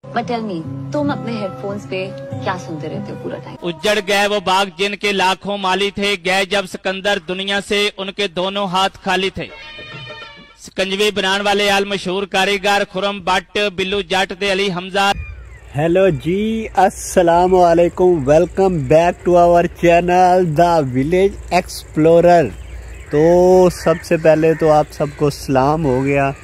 But tell me, तुम अपने headphones पे क्या सुनते रहते हो पूरा टाइम? उजड़ गए वो बाग जिनके लाखों माली थे, गए जब सिकंदर दुनिया से उनके दोनों हाथ खाली थे। सिकंजवी बनाने वाले आल मशहूर कारीगर खुरम बट बिल्लू जट ते अली हमजा। हेलो जी, अस्सलाम वालेकुम, welcome back to our channel the village explorer. तो सबसे पहले तो आप सबको सलाम हो गया।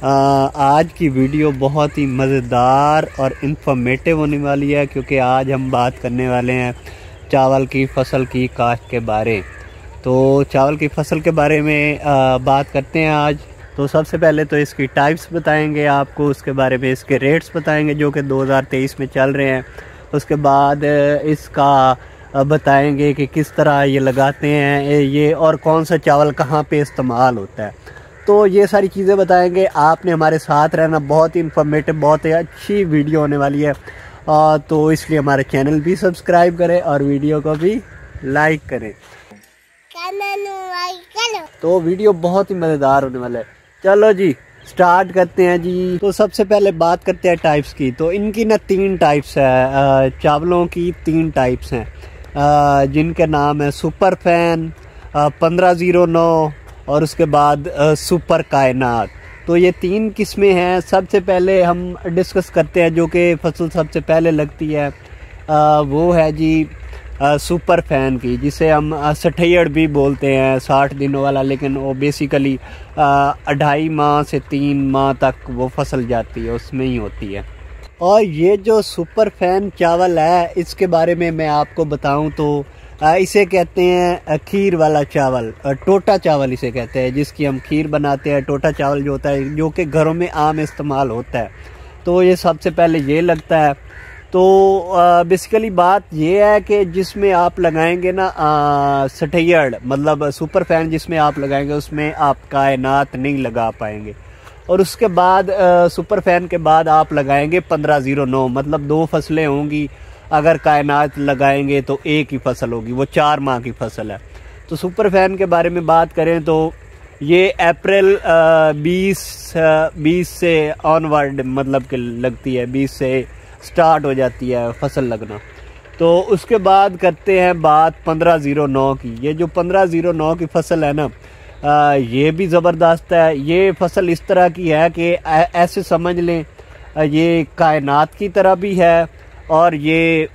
आज की वीडियो बहुत ही मज़ेदार और इन्फॉर्मेटिव होने वाली है, क्योंकि आज हम बात करने वाले हैं चावल की फसल की काश्त के बारे। तो चावल की फसल के बारे में बात करते हैं आज। तो सबसे पहले तो इसकी टाइप्स बताएंगे आपको, उसके बारे में इसके रेट्स बताएंगे जो कि 2023 में चल रहे हैं। उसके बाद इसका बताएंगे कि किस तरह ये लगाते हैं ये, और कौन सा चावल कहाँ पे इस्तेमाल होता है। तो ये सारी चीज़ें बताएंगे। आपने हमारे साथ रहना, बहुत ही इन्फॉर्मेटिव, बहुत ही अच्छी वीडियो होने वाली है। तो इसलिए हमारे चैनल भी सब्सक्राइब करें और वीडियो को भी लाइक करें। तो वीडियो बहुत ही मज़ेदार होने वाला है। चलो जी स्टार्ट करते हैं जी। तो सबसे पहले बात करते हैं टाइप्स की। तो इनकी ना 3 टाइप्स है, चावलों की 3 टाइप्स हैं, जिनके नाम है सुपर फैन, 1509 और उसके बाद सुपर कायनात। तो ये 3 किस्में हैं। सबसे पहले हम डिस्कस करते हैं जो कि फसल सबसे पहले लगती है, वो है जी सुपर फैन की, जिसे हम 60 भी बोलते हैं, 60 दिनों वाला, लेकिन वो बेसिकली 2.5 माह से 3 माह तक वो फसल जाती है, उसमें ही होती है। और ये जो सुपर फैन चावल है, इसके बारे में मैं आपको बताऊं तो इसे कहते हैं खीर वाला चावल, टोटा चावल इसे कहते हैं, जिसकी हम खीर बनाते हैं। टोटा चावल जो होता है, जो कि घरों में आम इस्तेमाल होता है, तो ये सबसे पहले ये लगता है। तो बेसिकली बात ये है कि जिसमें आप लगाएंगे ना 60, मतलब सुपर फैन जिसमें आप लगाएंगे उसमें आप कायनात नहीं लगा पाएंगे। और उसके बाद सुपर फैन के बाद आप लगाएंगे 1509, मतलब 2 फसलें होंगी। अगर कायनात लगाएंगे तो एक ही फसल होगी, वो 4 माह की फसल है। तो सुपर फैन के बारे में बात करें तो ये अप्रैल 20 से ऑनवर्ड, मतलब कि लगती है, 20 से स्टार्ट हो जाती है फसल लगना। तो उसके बाद करते हैं बात 1509 की। ये जो 1509 की फसल है ना, ये भी ज़बरदस्त है। ये फसल इस तरह की है कि ऐसे समझ लें, ये कायनात की तरह भी है और ये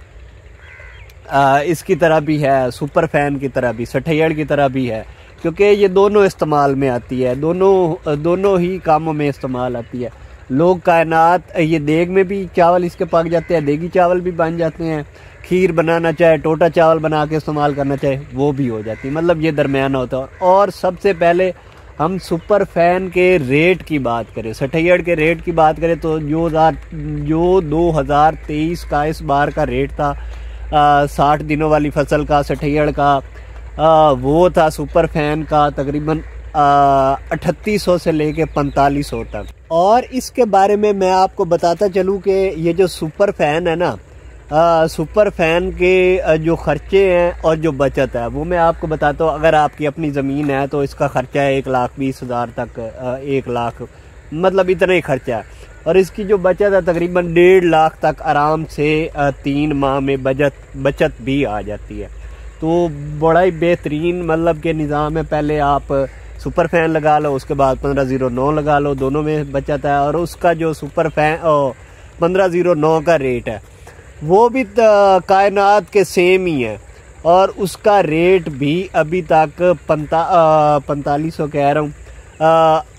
इसकी तरह भी है, सुपर फैन की तरह भी, 60 की तरह भी है, क्योंकि ये दोनों इस्तेमाल में आती है, दोनों ही कामों में इस्तेमाल आती है। लोग कायनात, ये देग में भी चावल इसके पक जाते हैं, देगी चावल भी बन जाते हैं। खीर बनाना चाहे, टोटा चावल बना के इस्तेमाल करना चाहे, वो भी हो जाती है, मतलब ये दरमियाना होता है। और सबसे पहले हम सुपर फैन के रेट की बात करें, 60 के रेट की बात करें, तो जो 2023 का इस बार का रेट था 60 दिनों वाली फसल का, 60 का, वो था सुपर फैन का तकरीबन 3800 से लेके 4500 तक। और इसके बारे में मैं आपको बताता चलूँ कि ये जो सुपर फैन है ना, सुपर फैन के जो खर्चे हैं और जो बचत है वो मैं आपको बताता हूँ। अगर आपकी अपनी ज़मीन है तो इसका खर्चा है 1,20,000 तक, 1 लाख, मतलब इतना ही खर्चा है। और इसकी जो बचत है तकरीबन 1.5 लाख तक आराम से 3 माह में बचत भी आ जाती है। तो बड़ा ही बेहतरीन मतलब के निज़ाम है। पहले आप सुपर फैन लगा लो, उसके बाद 1509 लगा लो, दोनों में बचत है। और उसका जो सुपर फैन 1509 का रेट है वो भी कायनात के सेम ही है, और उसका रेट भी अभी तक 4500 कह रहा हूँ,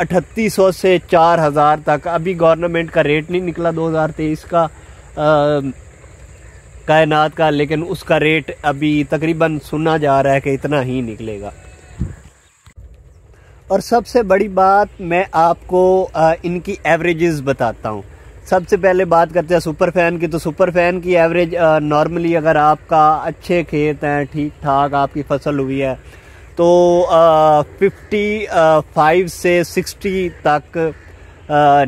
3800 से 4000 तक। अभी गवर्नमेंट का रेट नहीं निकला 2023 का कायनात का, लेकिन उसका रेट अभी तकरीबन सुना जा रहा है कि इतना ही निकलेगा। और सबसे बड़ी बात मैं आपको इनकी एवरेजेस बताता हूँ। सबसे पहले बात करते हैं सुपर फैन की। तो सुपर फैन की एवरेज नॉर्मली, अगर आपका अच्छे खेत हैं, ठीक ठाक आपकी फसल हुई है, तो 55 से 60 तक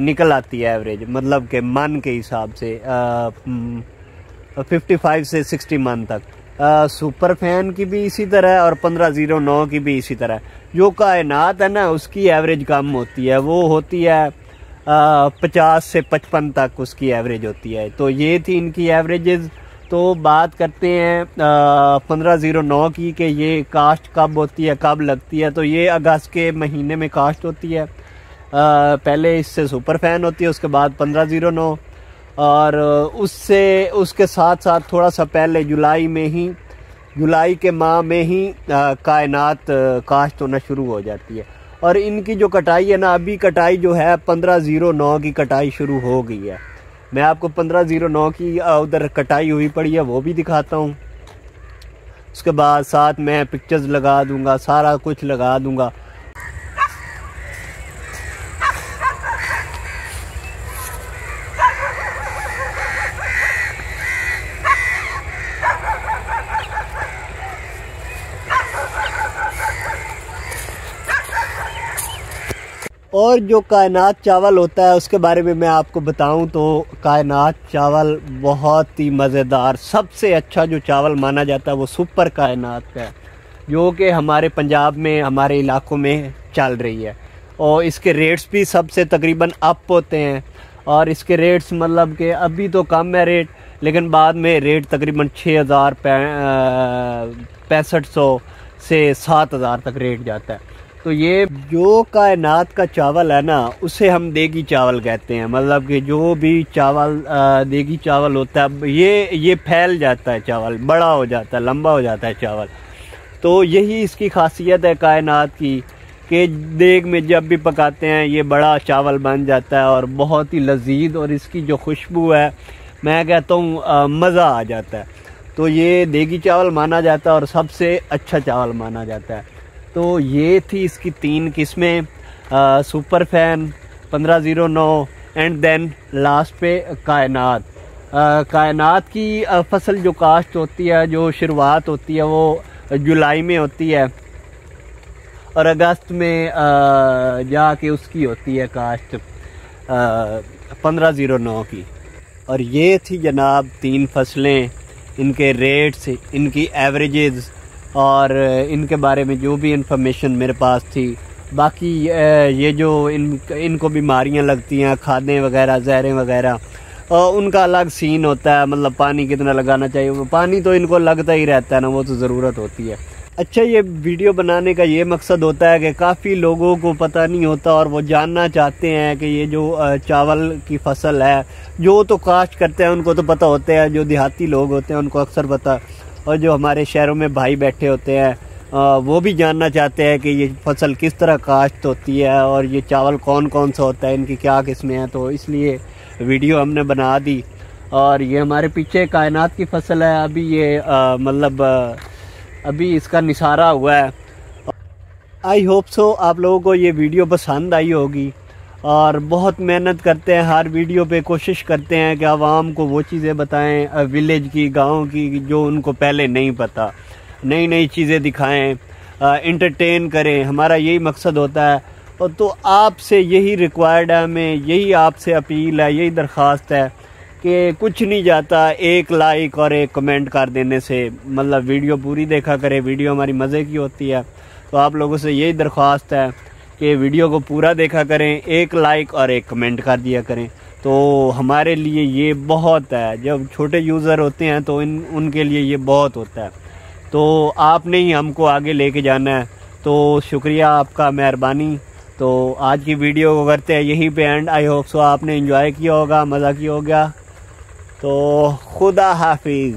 निकल आती है एवरेज, मतलब के मन के हिसाब से 55 से 60 मन तक। सुपर फैन की भी इसी तरह है और 1509 की भी इसी तरह है। जो कायनात है ना, उसकी एवरेज कम होती है, वो होती है 50 से 55 तक उसकी एवरेज होती है। तो ये थी इनकी एवरेजेस। तो बात करते हैं 1509 की कि ये कास्ट कब होती है, कब लगती है। तो ये अगस्त के महीने में कास्ट होती है। पहले इससे सुपर फैन होती है, उसके बाद 1509, और उसके साथ साथ थोड़ा सा पहले जुलाई के माह में ही कायनात काश्त होना शुरू हो जाती है। और इनकी जो कटाई है ना, अभी कटाई जो है 1509 की कटाई शुरू हो गई है। मैं आपको 1509 की उधर कटाई हुई पड़ी है वो भी दिखाता हूँ। उसके बाद साथ मैं पिक्चर्स लगा दूंगा, सारा कुछ लगा दूंगा। और जो कायनात चावल होता है उसके बारे में मैं आपको बताऊं तो कायनात चावल बहुत ही मज़ेदार, सबसे अच्छा जो चावल माना जाता है वो सुपर कायनात का है, जो कि हमारे पंजाब में, हमारे इलाकों में चल रही है। और इसके रेट्स भी सबसे तकरीबन अप होते हैं। और इसके रेट्स मतलब कि अभी तो कम है रेट, लेकिन बाद में रेट तकरीबन 6500 से 7000 तक रेट जाता है। तो ये जो कायनात का चावल है ना, उसे हम देगी चावल कहते हैं। मतलब कि जो भी चावल देगी चावल होता है, ये फैल जाता है, चावल बड़ा हो जाता है, लंबा हो जाता है चावल। तो यही इसकी खासियत है कायनात की कि देग में जब भी पकाते हैं ये बड़ा चावल बन जाता है और बहुत ही लजीज, और इसकी जो खुशबू है मैं कहता हूँ मज़ा आ जाता है। तो ये देगी चावल माना जाता है और सबसे अच्छा चावल माना जाता है। तो ये थी इसकी 3 किस्में, super fan, 1509 and then last पे कायनात। कायनात की फसल जो काश्त होती है, जो शुरुआत होती है वो जुलाई में होती है और अगस्त में जाके उसकी होती है काश्त 1509 की। और ये थी जनाब 3 फसलें, इनके रेट्स, इनकी एवरेजेस और इनके बारे में जो भी इंफॉर्मेशन मेरे पास थी। बाकी ये जो इनको बीमारियां लगती हैं, खादें वगैरह, जहरें वगैरह, उनका अलग सीन होता है। मतलब पानी कितना लगाना चाहिए, वो पानी तो इनको लगता ही रहता है ना, वो तो ज़रूरत होती है। अच्छा, ये वीडियो बनाने का ये मकसद होता है कि काफ़ी लोगों को पता नहीं होता और वो जानना चाहते हैं कि ये जो चावल की फसल है, जो तो काश्त करते हैं उनको तो पता होता है, जो देहाती लोग होते हैं उनको अक्सर पता, और जो हमारे शहरों में भाई बैठे होते हैं वो भी जानना चाहते हैं कि ये फसल किस तरह काश्त होती है और ये चावल कौन कौन सा होता है, इनकी क्या किस्में हैं। तो इसलिए वीडियो हमने बना दी। और ये हमारे पीछे कायनात की फसल है। अभी ये मतलब अभी इसका निसारा हुआ है। आई होप सो आप लोगों को ये वीडियो पसंद आई होगी। और बहुत मेहनत करते हैं, हर वीडियो पे कोशिश करते हैं कि आवाम को वो चीज़ें बताएं विलेज की, गांव की, जो उनको पहले नहीं पता, नई नई चीज़ें दिखाएं, इंटरटेन करें। हमारा यही मकसद होता है। और तो आपसे यही रिक्वायर्ड है, हमें यही आपसे अपील है, यही दरख्वास्त है कि कुछ नहीं जाता एक लाइक और एक कमेंट कर देने से। मतलब वीडियो पूरी देखा करें, वीडियो हमारी मज़े की होती है। तो आप लोगों से यही दरख्वास्त है कि वीडियो को पूरा देखा करें, एक लाइक और एक कमेंट कर दिया करें। तो हमारे लिए ये बहुत है। जब छोटे यूज़र होते हैं तो उनके लिए ये बहुत होता है। तो आपने ही हमको आगे लेके जाना है। तो शुक्रिया आपका, मेहरबानी। तो आज की वीडियो को करते हैं यहीं पे एंड। आई होप सो आपने एंजॉय किया होगा, मज़ा किया होगा। तो खुदा हाफिज़।